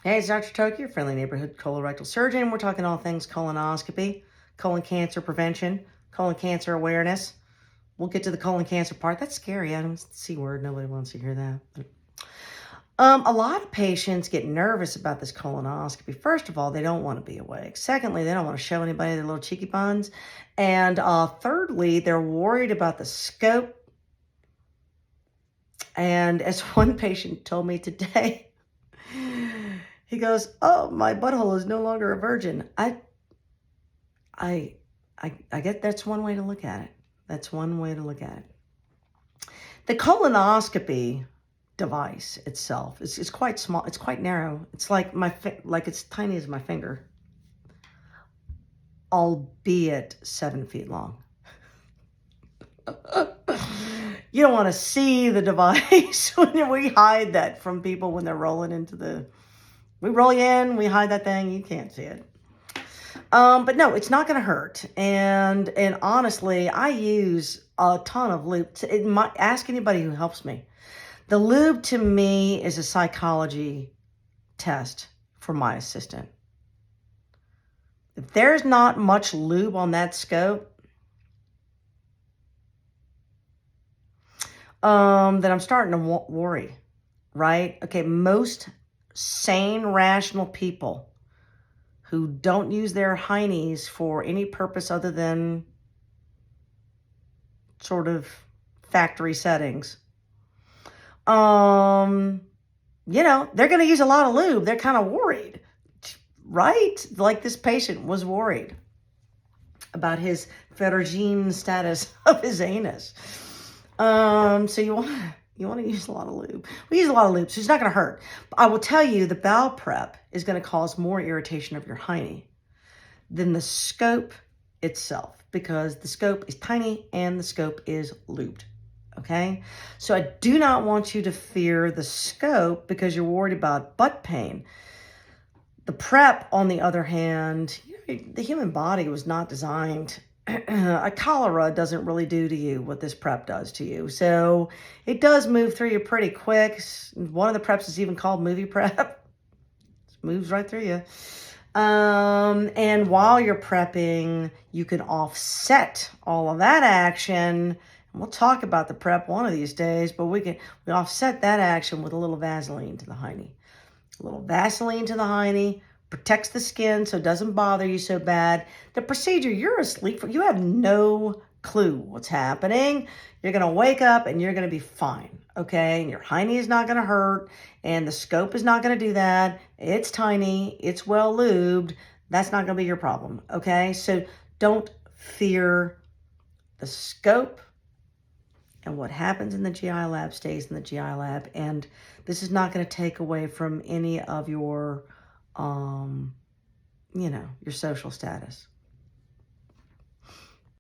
Hey, it's Dr. Toki, your friendly neighborhood colorectal surgeon. We're talking all things colonoscopy, colon cancer prevention, colon cancer awareness. We'll get to the colon cancer part. That's scary. I don't see word. Nobody wants to hear that. A lot of patients get nervous about this colonoscopy. First of all, they don't want to be awake. Secondly, they don't want to show anybody their little cheeky buns. And thirdly, they're worried about the scope. And as one patient told me today, he goes, "Oh, my butthole is no longer a virgin." I get that's one way to look at it. That's one way to look at it. The colonoscopy device itself is quite small. It's quite narrow. It's like like it's tiny as my finger, albeit 7 feet long. You don't want to see the device when we hide that from people when they're rolling into the. We roll you in, we hide that thing. You can't see it. But no, it's not going to hurt. And honestly, I use a ton of lube. Ask anybody who helps me. The lube to me is a psychology test for my assistant. If there's not much lube on that scope, then I'm starting to worry, right? Okay, most sane, rational people who don't use their heinies for any purpose other than sort of factory settings, they're going to use a lot of lube. They're kind of worried, right? Like this patient was worried about his ferrigine status of his anus. So you want to use a lot of lube. We use a lot of lube, so it's not going to hurt. But I will tell you, the bowel prep is going to cause more irritation of your hiney than the scope itself, because the scope is tiny and the scope is lubed. Okay? So I do not want you to fear the scope because you're worried about butt pain. The prep, on the other hand, the human body was not designed. A cholera doesn't really do to you what this prep does to you. So it does move through you pretty quick. One of the preps is even called movie prep. It moves right through you. And while you're prepping, you can offset all of that action. And we'll talk about the prep one of these days, but we offset that action with a little Vaseline to the hiney. A little Vaseline to the hiney protects the skin so it doesn't bother you so bad. The procedure, you're asleep. You have no clue what's happening. You're going to wake up and you're going to be fine, okay? And your hiney is not going to hurt, and the scope is not going to do that. It's tiny. It's well lubed. That's not going to be your problem, okay? So don't fear the scope, and what happens in the GI lab stays in the GI lab, and this is not going to take away from any of your, your social status.